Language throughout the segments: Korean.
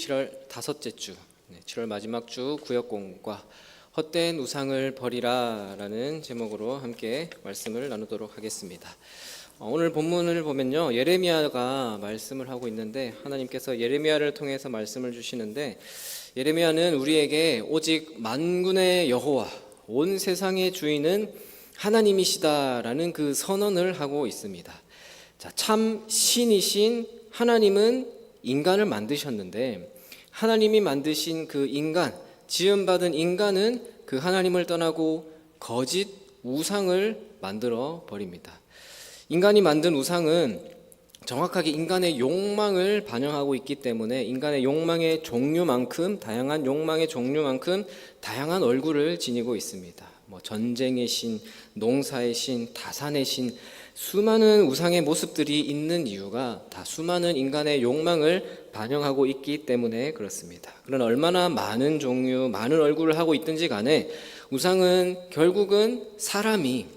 7월 다섯째 주, 7월 마지막 주 구역공과 헛된 우상을 버리라라는 제목으로 함께 말씀을 나누도록 하겠습니다. 오늘 본문을 보면요, 예레미야가 말씀을 하고 있는데 하나님께서 예레미야를 통해서 말씀을 주시는데, 예레미야는 우리에게 오직 만군의 여호와, 온 세상의 주인은 하나님이시다라는 그 선언을 하고 있습니다. 자, 참 신이신 하나님은 인간을 만드셨는데, 하나님이 만드신 그 인간, 지음받은 인간은 그 하나님을 떠나고 거짓 우상을 만들어 버립니다. 인간이 만든 우상은 정확하게 인간의 욕망을 반영하고 있기 때문에 인간의 욕망의 종류만큼, 다양한 욕망의 종류만큼 다양한 얼굴을 지니고 있습니다. 전쟁의 신, 농사의 신, 다산의 신, 수많은 우상의 모습들이 있는 이유가 다 수많은 인간의 욕망을 반영하고 있기 때문에 그렇습니다. 그러나 얼마나 많은 종류, 많은 얼굴을 하고 있든지 간에 우상은 결국은 사람이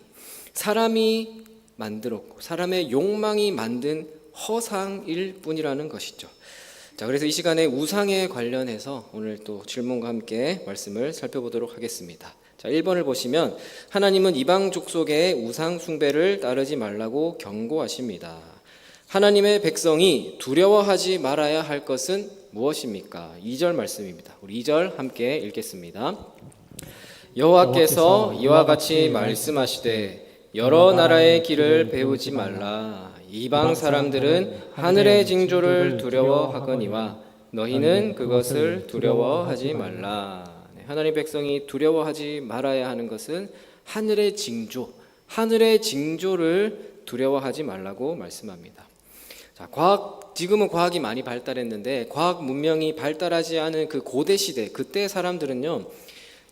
만들었고 사람의 욕망이 만든 허상일 뿐이라는 것이죠. 자, 그래서 이 시간에 우상에 관련해서 오늘 또 질문과 함께 말씀을 살펴보도록 하겠습니다. 자, 1번을 보시면 하나님은 이방 족속의 우상 숭배를 따르지 말라고 경고하십니다. 하나님의 백성이 두려워하지 말아야 할 것은 무엇입니까? 2절 말씀입니다. 우리 2절 함께 읽겠습니다. 여호와께서 이와 같이 말씀하시되 여러 나라의 길을 배우지 말라. 이방 사람들은 하늘의 징조를 두려워하거니와 너희는 그것을 두려워하지 말라. 하나님 백성이 두려워하지 말아야 하는 것은 하늘의 징조, 하늘의 징조를 두려워하지 말라고 말씀합니다. 자, 지금은 과학이 많이 발달했는데 과학 문명이 발달하지 않은 그 고대 시대, 그때 사람들은요,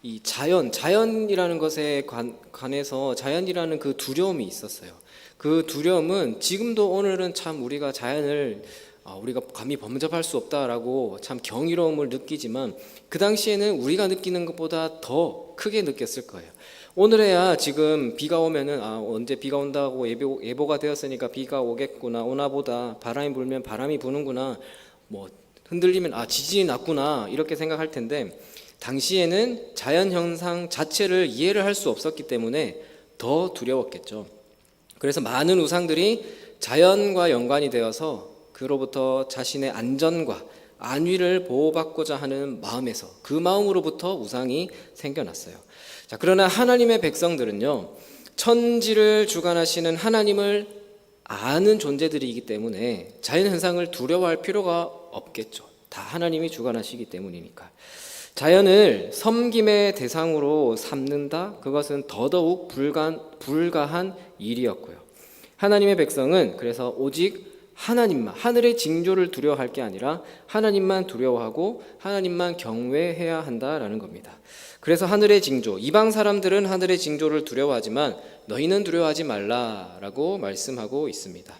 이 자연이라는 것에 관해서 자연이라는 그 두려움이 있었어요. 그 두려움은 지금도 오늘은 참 우리가 자연을 우리가 감히 범접할 수 없다라고 참 경이로움을 느끼지만 그 당시에는 우리가 느끼는 것보다 더 크게 느꼈을 거예요. 오늘에야 지금 비가 오면은 언제 비가 온다고 예보가 되었으니까 비가 오겠구나, 오나보다 바람이 불면 바람이 부는구나, 흔들리면 지진이 났구나 이렇게 생각할 텐데, 당시에는 자연 현상 자체를 이해를 할 수 없었기 때문에 더 두려웠겠죠. 그래서 많은 우상들이 자연과 연관이 되어서 그로부터 자신의 안전과 안위를 보호받고자 하는 마음에서, 그 마음으로부터 우상이 생겨났어요. 자, 그러나 하나님의 백성들은요, 천지를 주관하시는 하나님을 아는 존재들이기 때문에 자연 현상을 두려워할 필요가 없겠죠. 다 하나님이 주관하시기 때문이니까. 자연을 섬김의 대상으로 삼는다? 그것은 더더욱 불가한 일이었고요. 하나님의 백성은 그래서 오직 하나님만, 하늘의 징조를 두려워할 게 아니라 하나님만 두려워하고 하나님만 경외해야 한다라는 겁니다. 그래서 하늘의 징조, 이방 사람들은 하늘의 징조를 두려워하지만 너희는 두려워하지 말라라고 말씀하고 있습니다.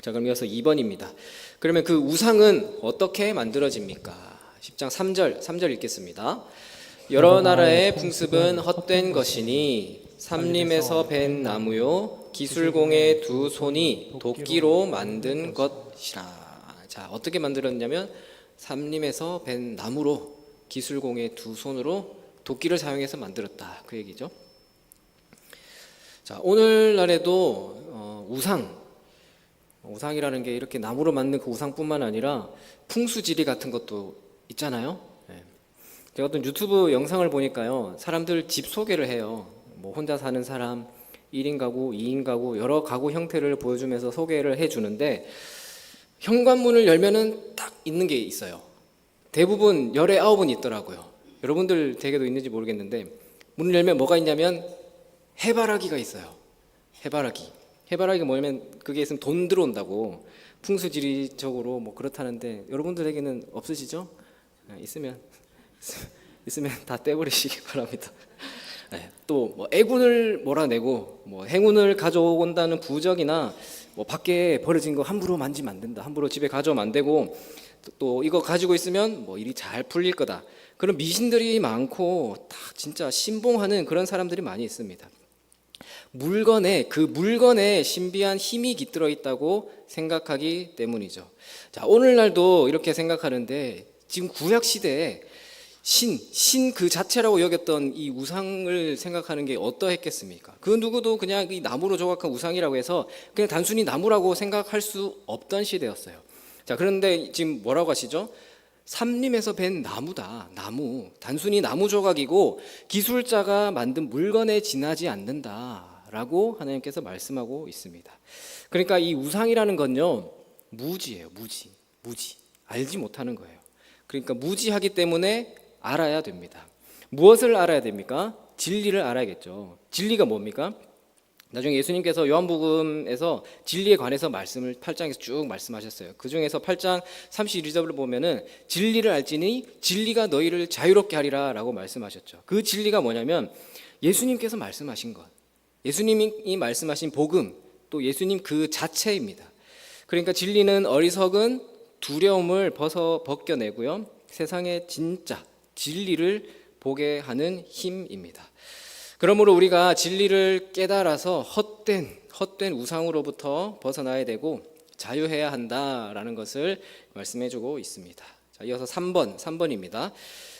자, 그럼 이어서 2번입니다. 그러면 그 우상은 어떻게 만들어집니까? 10장 3절 읽겠습니다. 여러 나라의 풍습은 헛된 것이니 삼림에서 벤 나무요 기술공의 두 손이 도끼로 만든 것이라. 자, 어떻게 만들었냐면 삼림에서 벤 나무로 기술공의 두 손으로 도끼를 사용해서 만들었다, 그 얘기죠. 자, 오늘날에도 우상이라는 게 이렇게 나무로 만든 그 우상뿐만 아니라 풍수지리 같은 것도 있잖아요. 제가 어떤 유튜브 영상을 보니까요, 사람들 집 소개를 해요. 혼자 사는 사람, 1인 가구, 2인 가구, 여러 가구 형태를 보여주면서 소개를 해주는데, 현관문을 열면은 딱 있는 게 있어요. 대부분 열에 9은 있더라고요. 여러분들 댁에도 있는지 모르겠는데, 문을 열면 뭐가 있냐면 해바라기가 있어요. 해바라기가 뭐냐면 그게 있으면 돈 들어온다고, 풍수지리적으로 그렇다는데 여러분들에게는 없으시죠? 있으면 다 떼버리시기 바랍니다. 또 애군을 몰아내고 행운을 가져온다는 부적이나 밖에 버려진 거 함부로 만지면 안 된다, 함부로 집에 가져오면 안 되고, 또 이거 가지고 있으면 일이 잘 풀릴 거다, 그런 미신들이 많고 다 진짜 신봉하는 그런 사람들이 많이 있습니다. 그 물건에 신비한 힘이 깃들어 있다고 생각하기 때문이죠. 자, 오늘날도 이렇게 생각하는데 지금 구약 시대에 신 그 자체라고 여겼던 이 우상을 생각하는 게 어떠했겠습니까? 그 누구도 그냥 이 나무로 조각한 우상이라고 해서 그냥 단순히 나무라고 생각할 수 없던 시대였어요. 자, 그런데 지금 뭐라고 하시죠? 삼림에서 벤 나무다. 나무. 단순히 나무 조각이고 기술자가 만든 물건에 지나지 않는다라고 하나님께서 말씀하고 있습니다. 그러니까 이 우상이라는 건요, 무지예요. 무지. 알지 못하는 거예요. 그러니까 무지하기 때문에 알아야 됩니다. 무엇을 알아야 됩니까? 진리를 알아야겠죠. 진리가 뭡니까? 나중에 예수님께서 요한복음에서 진리에 관해서 말씀을 8장에서 쭉 말씀하셨어요. 그 중에서 8장 32절을 보면은 진리를 알지니 진리가 너희를 자유롭게 하리라 라고 말씀하셨죠. 그 진리가 뭐냐면 예수님께서 말씀하신 것, 예수님이 말씀하신 복음, 또 예수님 그 자체입니다. 그러니까 진리는 어리석은 두려움을 벗겨내고요, 세상의 진짜 진리를 보게 하는 힘입니다. 그러므로 우리가 진리를 깨달아서 헛된 우상으로부터 벗어나야 되고 자유해야 한다라는 것을 말씀해주고 있습니다. 자, 이어서 3번입니다.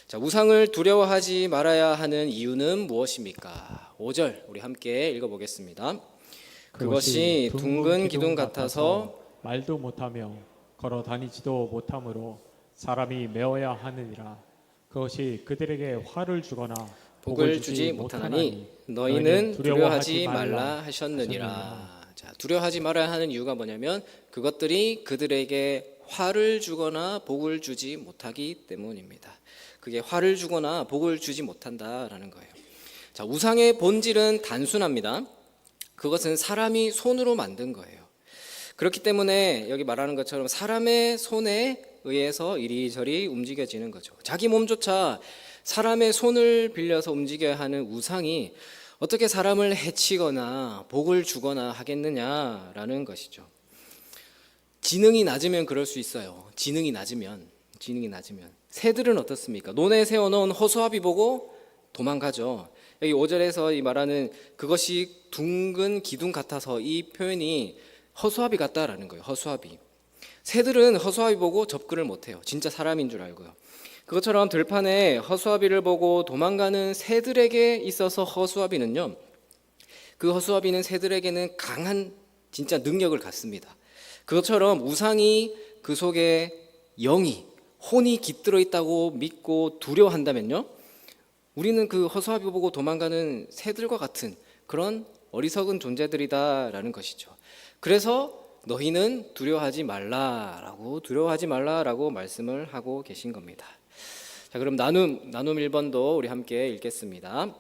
자, 우상을 두려워하지 말아야 하는 이유는 무엇입니까? 5절 우리 함께 읽어보겠습니다. 그것이 둥근 기둥 같아서 말도 못하며 걸어 다니지도 못하므로 사람이 메어야 하느니라. 그것이 그들에게 화를 주거나 복을 주지 못하나니 너희는 두려워하지 말라 하셨느니라. 자, 두려워하지 말아야 하는 이유가 뭐냐면 그것들이 그들에게 화를 주거나 복을 주지 못하기 때문입니다. 그게 화를 주거나 복을 주지 못한다라는 거예요. 자, 우상의 본질은 단순합니다. 그것은 사람이 손으로 만든 거예요. 그렇기 때문에 여기 말하는 것처럼 사람의 손에 의해서 이리저리 움직여지는 거죠. 자기 몸조차 사람의 손을 빌려서 움직여야 하는 우상이 어떻게 사람을 해치거나 복을 주거나 하겠느냐라는 것이죠. 지능이 낮으면 그럴 수 있어요. 지능이 낮으면 새들은 어떻습니까? 논에 세워놓은 허수아비 보고 도망가죠. 여기 5절에서 이 말하는 그것이 둥근 기둥 같아서 이 표현이 허수아비 같다라는 거예요. 허수아비. 새들은 허수아비 보고 접근을 못해요. 진짜 사람인 줄 알고요. 그것처럼 들판에 허수아비를 보고 도망가는 새들에게 있어서 허수아비는요, 그 허수아비는 새들에게는 강한 진짜 능력을 갖습니다. 그것처럼 우상이 그 속에 영이 혼이 깃들어 있다고 믿고 두려워한다면요, 우리는 그 허수아비 보고 도망가는 새들과 같은 그런 어리석은 존재들이다라는 것이죠. 그래서 너희는 두려워하지 말라라고 말씀을 하고 계신 겁니다. 자, 그럼 나눔 1번도 우리 함께 읽겠습니다.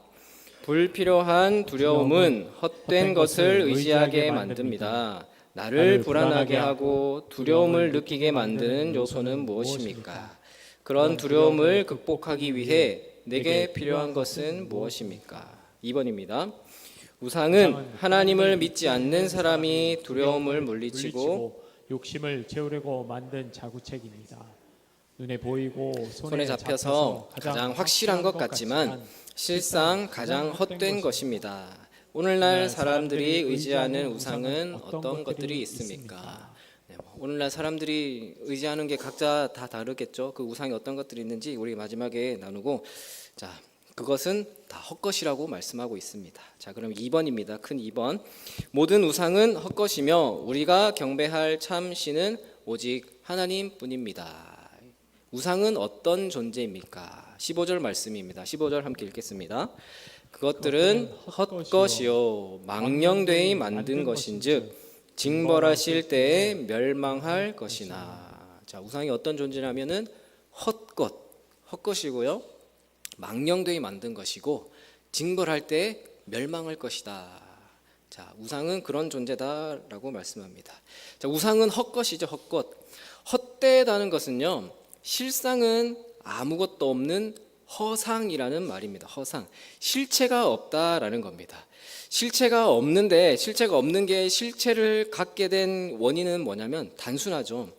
불필요한 두려움은 헛된 것을 의지하게 만듭니다. 나를 불안하게 하고 두려움을 느끼게 만드는 요소는 무엇입니까? 그런 두려움을 극복하기 위해 내게 필요한 것은 무엇입니까? 2번입니다. 우상은 하나님을 믿지 않는 사람이 두려움을 물리치고 욕심을 채우려고 만든 자구책입니다. 눈에 보이고 손에 잡혀서 가장 확실한 것 같지만 실상 가장 헛된 것입니다. 오늘날 사람들이 의지하는 우상은 어떤 것들이 있습니까? 오늘날 사람들이 의지하는 게 각자 다 다르겠죠. 그 우상이 어떤 것들이 있는지 우리 마지막에 나누고, 자, 그것은 다 헛것이라고 말씀하고 있습니다. 자, 그럼 2번입니다. 큰 2번. 모든 우상은 헛것이며 우리가 경배할 참 신은 오직 하나님뿐입니다. 우상은 어떤 존재입니까? 15절 말씀입니다. 15절 함께 읽겠습니다. 그것들은 헛것이요 망령되이 만든 것인즉 징벌하실 때에 멸망할 것이나. 자, 우상이 어떤 존재냐면은 헛것이고요, 망령되이 만든 것이고 징벌할 때 멸망할 것이다. 자, 우상은 그런 존재다라고 말씀합니다. 자, 우상은 헛것이죠. 헛것. 헛되다는 것은요, 실상은 아무것도 없는 허상이라는 말입니다. 허상. 실체가 없다라는 겁니다. 실체가 없는 게 실체를 갖게 된 원인은 뭐냐면 단순하죠.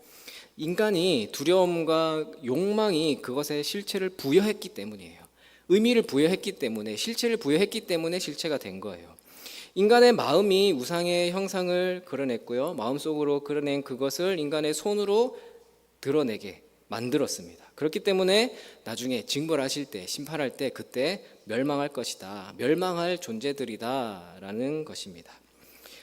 인간이 두려움과 욕망이 그것에 실체를 부여했기 때문이에요. 의미를 부여했기 때문에, 실체를 부여했기 때문에 실체가 된 거예요. 인간의 마음이 우상의 형상을 그려냈고요, 마음속으로 그려낸 그것을 인간의 손으로 드러내게 만들었습니다. 그렇기 때문에 나중에 징벌하실 때, 심판할 때 그때 멸망할 것이다. 멸망할 존재들이다라는 것입니다.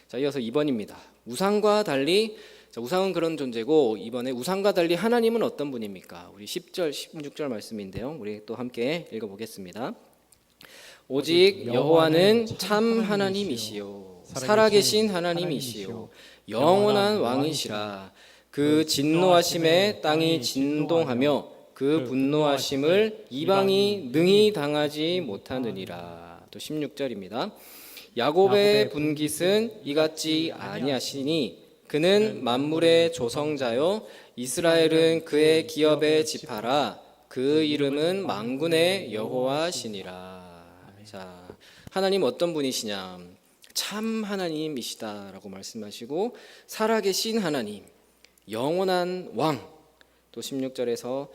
자, 이어서 2번입니다. 우상과 달리, 자, 우상은 그런 존재고 이번에 우상과 달리 하나님은 어떤 분입니까? 우리 10절, 16절 말씀인데요. 우리 또 함께 읽어보겠습니다. 오직 여호와는 참 하나님이시요 살아계신 하나님이시요 영원한 왕이시라. 그 진노하심에 땅이 진동하며 그 분노하심을 이방이 능히 당하지 못하느니라. 또 16절입니다. 야곱의 분깃은 이같지 아니하시니 그는 만물의 조성자요 이스라엘은 그의 기업의 지파라. 그 이름은 만군의 여호와시니라. 자, 하나님 어떤 분이시냐? 참 하나님이시다라고 말씀하시고 살아계신 하나님, 영원한 왕, 또 16절에서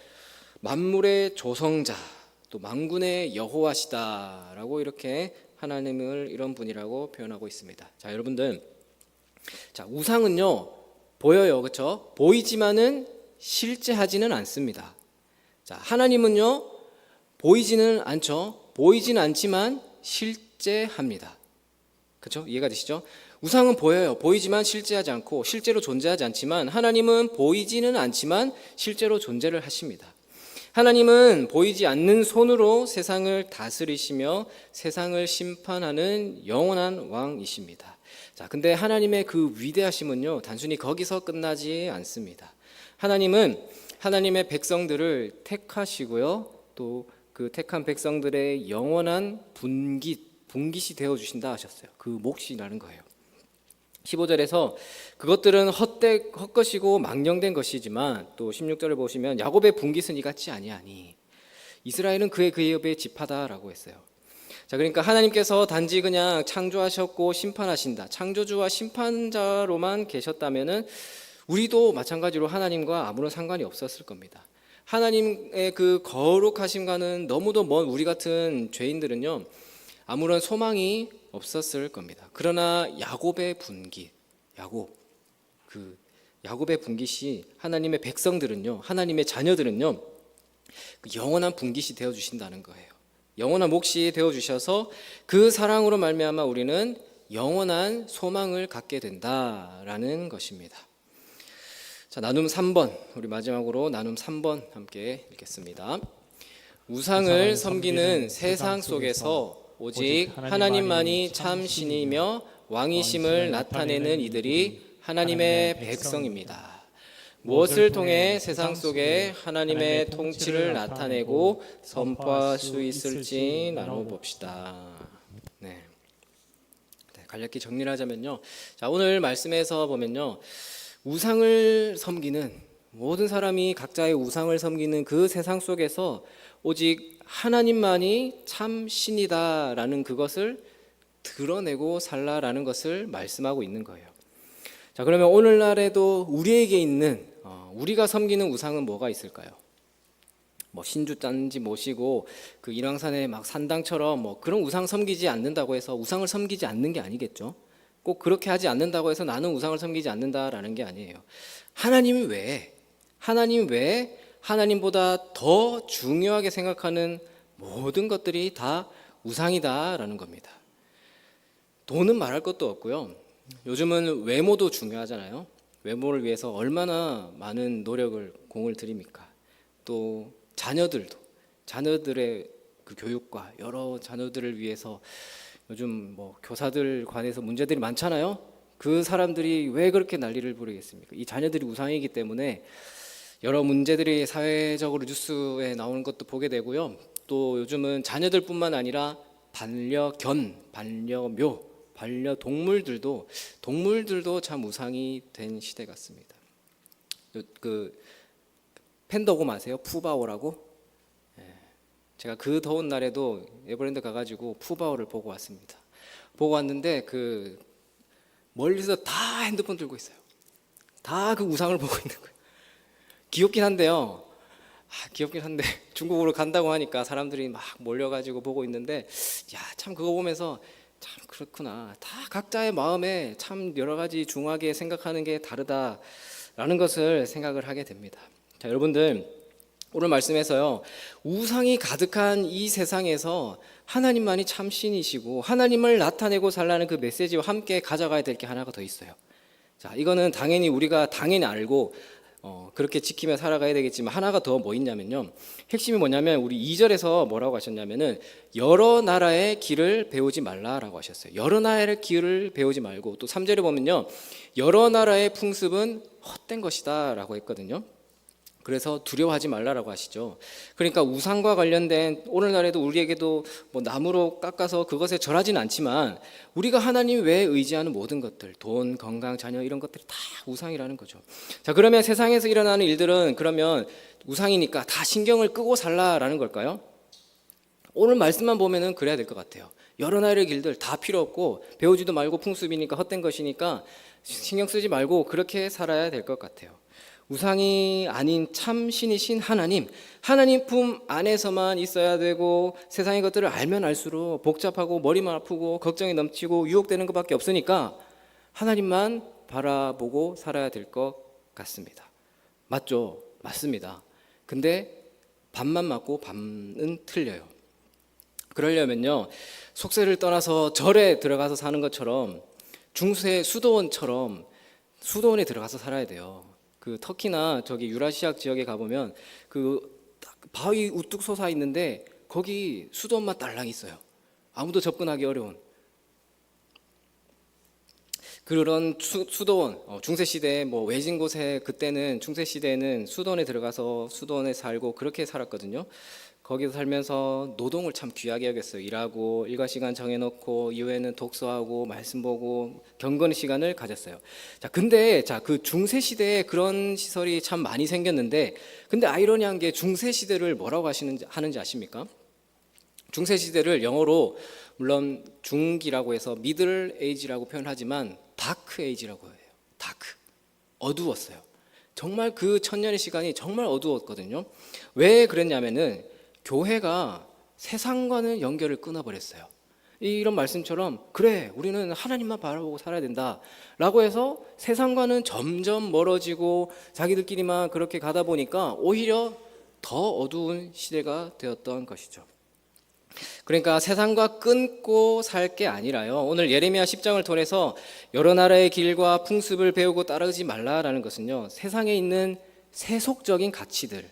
만물의 조성자, 또 만군의 여호와시다라고 이렇게 하나님을 이런 분이라고 표현하고 있습니다. 자, 여러분들, 자, 우상은요 보여요, 그렇죠? 보이지만은 실제하지는 않습니다. 자, 하나님은요 보이지는 않죠. 보이진 않지만 실제합니다. 그렇죠? 이해가 되시죠? 우상은 보여요. 보이지만 실제하지 않고 실제로 존재하지 않지만 하나님은 보이지는 않지만 실제로 존재를 하십니다. 하나님은 보이지 않는 손으로 세상을 다스리시며 세상을 심판하는 영원한 왕이십니다. 자, 근데 하나님의 그 위대하심은요 단순히 거기서 끝나지 않습니다. 하나님은 하나님의 백성들을 택하시고요 또 그 택한 백성들의 영원한 분깃이 되어 주신다 하셨어요. 그 몫이라는 거예요. 15절에서 그것들은 헛것이고 망령된 것이지만 또 16절을 보시면 야곱의 분깃은 이같지 아니하니 이스라엘은 그의 기업의 지파다라고 했어요. 자, 그러니까 하나님께서 단지 그냥 창조하셨고 심판하신다, 창조주와 심판자로만 계셨다면은 우리도 마찬가지로 하나님과 아무런 상관이 없었을 겁니다. 하나님의 그 거룩하심과는 너무도 먼 우리 같은 죄인들은요 아무런 소망이 없었을 겁니다. 그러나 야곱의 분깃, 야곱의 분깃이 하나님의 백성들은요, 하나님의 자녀들은요, 그 영원한 분깃이 되어 주신다는 거예요. 영원한 몫이 되어 주셔서 그 사랑으로 말미암아 우리는 영원한 소망을 갖게 된다라는 것입니다. 자, 나눔 3번, 우리 마지막으로 나눔 3번 함께 읽겠습니다. 우상을 섬기는 세상 속에서 오직 하나님만이 참 신이며 왕이심을 나타내는 이들이 하나님의 백성입니다. 무엇을 통해 세상 속에 하나님의 통치를 나타내고 선포할 수 있을지 나눠봅시다. 네. 간략히 정리를 하자면요. 자, 오늘 말씀에서 보면요. 우상을 섬기는 모든 사람이 각자의 우상을 섬기는 그 세상 속에서 오직 하나님만이 참 신이다라는 그것을 드러내고 살라라는 것을 말씀하고 있는 거예요. 자, 그러면 오늘날에도 우리에게 있는 우리가 섬기는 우상은 뭐가 있을까요? 뭐 신주 짠지 모시고 그 일왕산에 막 산당처럼 뭐 그런 우상 섬기지 않는다고 해서 우상을 섬기지 않는 게 아니겠죠. 꼭 그렇게 하지 않는다고 해서 나는 우상을 섬기지 않는다라는 게 아니에요. 하나님 외에 하나님보다 더 중요하게 생각하는 모든 것들이 다 우상이다라는 겁니다. 돈은 말할 것도 없고요. 요즘은 외모도 중요하잖아요. 외모를 위해서 얼마나 많은 노력을 공을 들입니까? 또 자녀들의 그 교육과 여러 자녀들을 위해서 요즘 뭐 교사들 관해서 문제들이 많잖아요. 그 사람들이 왜 그렇게 난리를 부르겠습니까? 이 자녀들이 우상이기 때문에 여러 문제들이 사회적으로 뉴스에 나오는 것도 보게 되고요. 또 요즘은 자녀들뿐만 아니라 반려견, 반려묘, 반려동물들도 참 우상이 된 시대 같습니다. 그 팬더곰 아세요? 푸바오라고? 제가 그 더운 날에도 에버랜드 가가지고 푸바오를 보고 왔습니다. 보고 왔는데 그 멀리서 다 핸드폰 들고 있어요. 다 그 우상을 보고 있는 거예요. 귀엽긴 한데요. 귀엽긴 한데 중국으로 간다고 하니까 사람들이 막 몰려가지고 보고 있는데 야, 참 그거 보면서 참 그렇구나. 다 각자의 마음에 참 여러 가지 중하게 생각하는 게 다르다라는 것을 생각을 하게 됩니다. 자, 여러분들 오늘 말씀에서요, 우상이 가득한 이 세상에서 하나님만이 참 신이시고 하나님을 나타내고 살라는 그 메시지와 함께 가져가야 될 게 하나가 더 있어요. 자, 이거는 당연히 우리가 당연히 알고 그렇게 지키며 살아가야 되겠지만 하나가 더 뭐 있냐면요, 핵심이 뭐냐면 우리 2절에서 뭐라고 하셨냐면은 여러 나라의 길을 배우지 말라라고 하셨어요. 여러 나라의 길을 배우지 말고, 또 3절에 보면요, 여러 나라의 풍습은 헛된 것이다 라고 했거든요. 그래서 두려워하지 말라라고 하시죠. 그러니까 우상과 관련된, 오늘날에도 우리에게도 뭐 나무로 깎아서 그것에 절하지는 않지만 우리가 하나님 외에 의지하는 모든 것들, 돈, 건강, 자녀, 이런 것들이 다 우상이라는 거죠. 자, 그러면 세상에서 일어나는 일들은 그러면 우상이니까 다 신경을 끄고 살라라는 걸까요? 오늘 말씀만 보면은 그래야 될 것 같아요. 여러 나라의 길들 다 필요 없고, 배우지도 말고 풍습이니까 헛된 것이니까 신경 쓰지 말고 그렇게 살아야 될 것 같아요. 우상이 아닌 참 신이신 하나님 품 안에서만 있어야 되고, 세상의 것들을 알면 알수록 복잡하고 머리만 아프고 걱정이 넘치고 유혹되는 것밖에 없으니까 하나님만 바라보고 살아야 될 것 같습니다. 맞죠? 맞습니다. 근데 반만 맞고 반은 틀려요. 그러려면요, 속세를 떠나서 절에 들어가서 사는 것처럼, 중세 수도원처럼 수도원에 들어가서 살아야 돼요. 그 터키나 저기 유라시아 지역에 가보면 그 바위 우뚝 솟아 있는데 거기 수도원만 딸랑 있어요. 아무도 접근하기 어려운 그런 수도원. 중세 시대에 뭐 외진 곳에, 그때는 중세 시대에는 수도원에 들어가서 수도원에 살고 그렇게 살았거든요. 거기서 살면서 노동을 참 귀하게 여겼어요. 일하고 일과 시간 정해놓고 이후에는 독서하고 말씀 보고 경건 시간을 가졌어요. 근데 그 중세 시대에 그런 시설이 참 많이 생겼는데, 근데 아이러니한 게 중세 시대를 뭐라고 하는지 아십니까? 중세 시대를 영어로 물론 중기라고 해서 미들 에이지라고 표현하지만 다크 에이지라고 해요. 다크. 어두웠어요. 정말 그 천년의 시간이 정말 어두웠거든요. 왜 그랬냐면은 교회가 세상과는 연결을 끊어버렸어요. 이런 말씀처럼, 그래 우리는 하나님만 바라보고 살아야 된다 라고 해서 세상과는 점점 멀어지고 자기들끼리만 그렇게 가다 보니까 오히려 더 어두운 시대가 되었던 것이죠. 그러니까 세상과 끊고 살 게 아니라요, 오늘 예레미야 10장을 통해서 여러 나라의 길과 풍습을 배우고 따르지 말라라는 것은요, 세상에 있는 세속적인 가치들,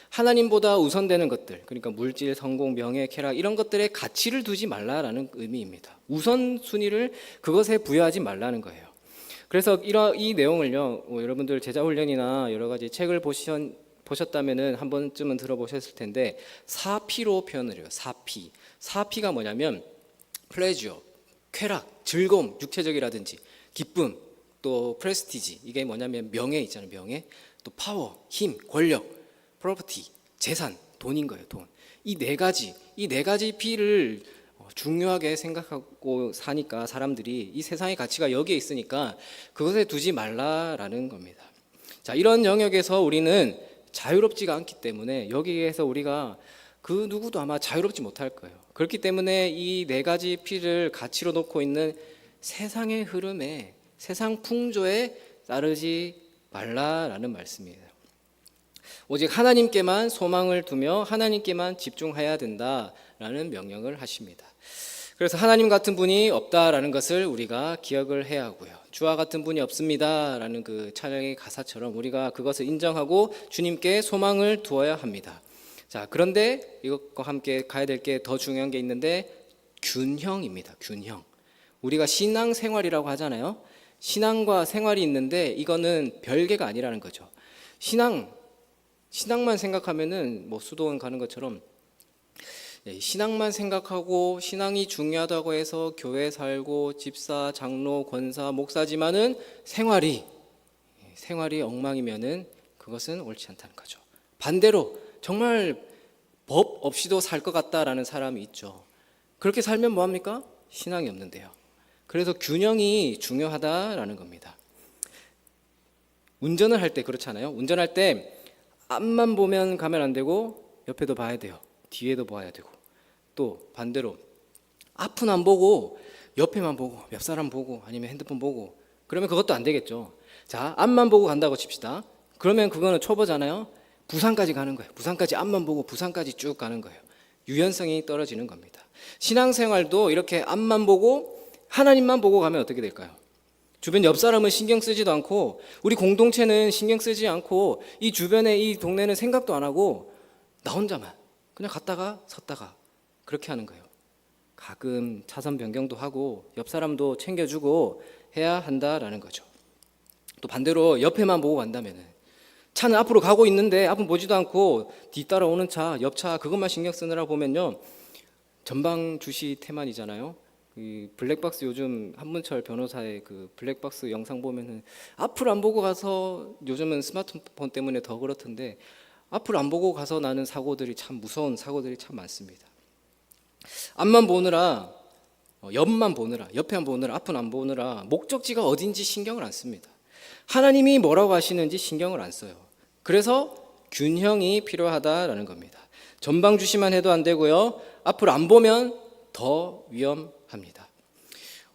하나님보다 우선되는 것들, 그러니까 물질, 성공, 명예, 쾌락, 이런 것들에 가치를 두지 말라라는 의미입니다. 우선순위를 그것에 부여하지 말라는 거예요. 그래서 이 내용을요, 여러분들 제자훈련이나 여러 가지 책을 보셨다면은 한 번쯤은 들어보셨을 텐데, 4P로 표현을 해요. 4P. 4P가 뭐냐면 플레지어, 쾌락, 즐거움, 육체적이라든지 기쁨, 또 프레스티지, 이게 뭐냐면 명예 있잖아요. 명예, 또 파워, 힘, 권력, 프로퍼티, 재산, 돈인 거예요. 돈. 이 네 가지 P를 중요하게 생각하고 사니까 사람들이, 이 세상의 가치가 여기에 있으니까 그것에 두지 말라라는 겁니다. 자, 이런 영역에서 우리는 자유롭지가 않기 때문에 여기에서 우리가 그 누구도 아마 자유롭지 못할 거예요. 그렇기 때문에 이 네 가지 P를 가치로 놓고 있는 세상의 흐름에, 세상 풍조에 따르지 말라라는 말씀이에요. 오직 하나님께만 소망을 두며 하나님께만 집중해야 된다라는 명령을 하십니다. 그래서 하나님 같은 분이 없다라는 것을 우리가 기억을 해야 하고요. 주와 같은 분이 없습니다라는 그 찬양의 가사처럼 우리가 그것을 인정하고 주님께 소망을 두어야 합니다. 자, 그런데 이것과 함께 가야 될 게 더 중요한 게 있는데, 균형입니다. 균형. 우리가 신앙생활이라고 하잖아요. 신앙과 생활이 있는데 이거는 별개가 아니라는 거죠. 신앙만 생각하면은 뭐 수도원 가는 것처럼, 신앙만 생각하고 신앙이 중요하다고 해서 교회 살고 집사, 장로, 권사, 목사지만은 생활이 엉망이면은 그것은 옳지 않다는 거죠. 반대로 정말 법 없이도 살 것 같다라는 사람이 있죠. 그렇게 살면 뭐합니까? 신앙이 없는데요. 그래서 균형이 중요하다라는 겁니다. 운전을 할 때 그렇잖아요. 운전할 때 앞만 보면 가면 안 되고 옆에도 봐야 돼요. 뒤에도 봐야 되고, 또 반대로 앞은 안 보고 옆에만 보고 옆 사람 보고 아니면 핸드폰 보고, 그러면 그것도 안 되겠죠. 자, 앞만 보고 간다고 칩시다. 그러면 그거는 초보잖아요. 부산까지 가는 거예요. 부산까지 앞만 보고 부산까지 쭉 가는 거예요. 유연성이 떨어지는 겁니다. 신앙생활도 이렇게 앞만 보고 하나님만 보고 가면 어떻게 될까요? 주변 옆 사람은 신경 쓰지도 않고 우리 공동체는 신경 쓰지 않고 이 주변에 이 동네는 생각도 안 하고 나 혼자만 그냥 갔다가 섰다가 그렇게 하는 거예요. 가끔 차선 변경도 하고 옆 사람도 챙겨주고 해야 한다라는 거죠. 또 반대로 옆에만 보고 간다면은 차는 앞으로 가고 있는데 앞은 보지도 않고 뒤따라오는 차, 옆차 그것만 신경 쓰느라 보면요. 전방 주시 태만이잖아요. 이 블랙박스 요즘 한문철 변호사의 그 블랙박스 영상 보면은 앞을 안 보고 가서 요즘은 스마트폰 때문에 더 그렇던데 앞을 안 보고 가서 나는 사고들이 참 무서운 사고들이 참 많습니다. 앞만 보느라 옆만 보느라 옆에 안 보느라 앞은 안 보느라 목적지가 어딘지 신경을 안 씁니다. 하나님이 뭐라고 하시는지 신경을 안 써요. 그래서 균형이 필요하다라는 겁니다. 전방 주시만 해도 안 되고요. 앞을 안 보면 더 위험합니다.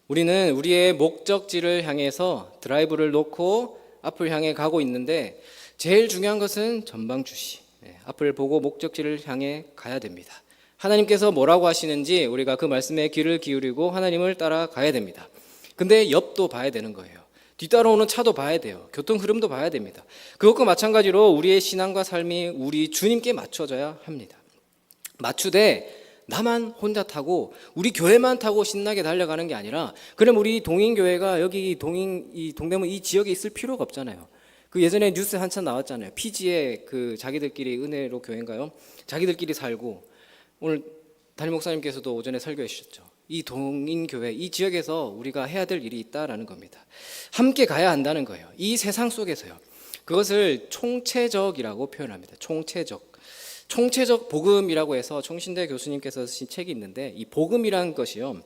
우리는 우리의 목적지를 향해서 드라이브를 놓고 앞을 향해 가고 있는데 제일 중요한 것은 전방 주시. 앞을 보고 목적지를 향해 가야 됩니다. 하나님께서 뭐라고 하시는지 우리가 그 말씀에 귀를 기울이고 하나님을 따라가야 됩니다. 근데 옆도 봐야 되는 거예요. 뒤따라오는 차도 봐야 돼요. 교통 흐름도 봐야 됩니다. 그것과 마찬가지로 우리의 신앙과 삶이 우리 주님께 맞춰져야 합니다. 맞추되 나만 혼자 타고 우리 교회만 타고 신나게 달려가는 게 아니라 그럼 우리 동인교회가 여기 이 동대문 이 지역에 있을 필요가 없잖아요. 그 예전에 뉴스에 한참 나왔잖아요. 피지에 그 자기들끼리 은혜로 교회인가요? 자기들끼리 살고 오늘 담임 목사님께서도 오전에 설교해 주셨죠. 이 동인교회, 이 지역에서 우리가 해야 될 일이 있다라는 겁니다. 함께 가야 한다는 거예요. 이 세상 속에서요. 그것을 총체적이라고 표현합니다. 총체적 복음이라고 해서 총신대 교수님께서 쓰신 책이 있는데 이 복음이라는 것이요.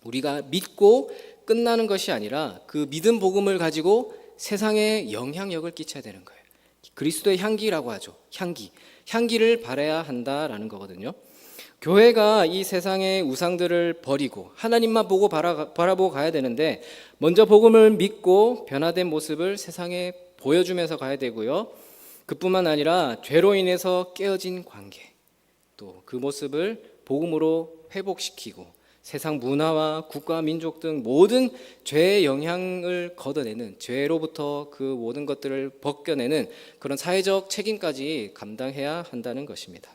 우리가 믿고 끝나는 것이 아니라 그 믿음 복음을 가지고 세상에 영향력을 끼쳐야 되는 거예요. 그리스도의 향기라고 하죠. 향기를 바라야 한다라는 거거든요. 교회가 이 세상의 우상들을 버리고 하나님만 보고 바라보고 가야 되는데 먼저 복음을 믿고 변화된 모습을 세상에 보여주면서 가야 되고요. 그뿐만 아니라 죄로 인해서 깨어진 관계 또 그 모습을 복음으로 회복시키고 세상 문화와 국가 민족 등 모든 죄의 영향을 걷어내는 죄로부터 그 모든 것들을 벗겨내는 그런 사회적 책임까지 감당해야 한다는 것입니다.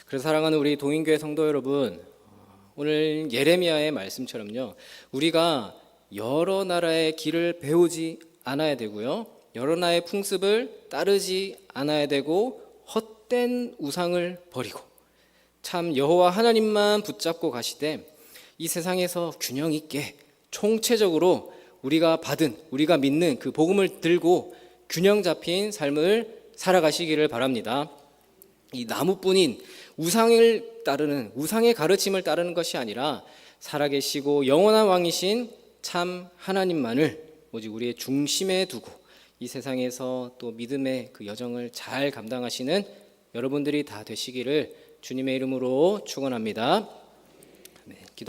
그래서 사랑하는 우리 동인교회 성도 여러분, 오늘 예레미야의 말씀처럼요, 우리가 여러 나라의 길을 배우지 않아야 되고요, 여러 나라의 풍습을 따르지 않아야 되고 헛된 우상을 버리고 참 여호와 하나님만 붙잡고 가시되 이 세상에서 균형 있게 총체적으로 우리가 믿는 그 복음을 들고 균형 잡힌 삶을 살아가시기를 바랍니다. 이 나무뿐인 우상의 가르침을 따르는 것이 아니라 살아계시고 영원한 왕이신 참 하나님만을 오직 우리의 중심에 두고 이 세상에서 또 믿음의 그 여정을 잘 감당하시는 여러분들이 다 되시기를 주님의 이름으로 축원합니다.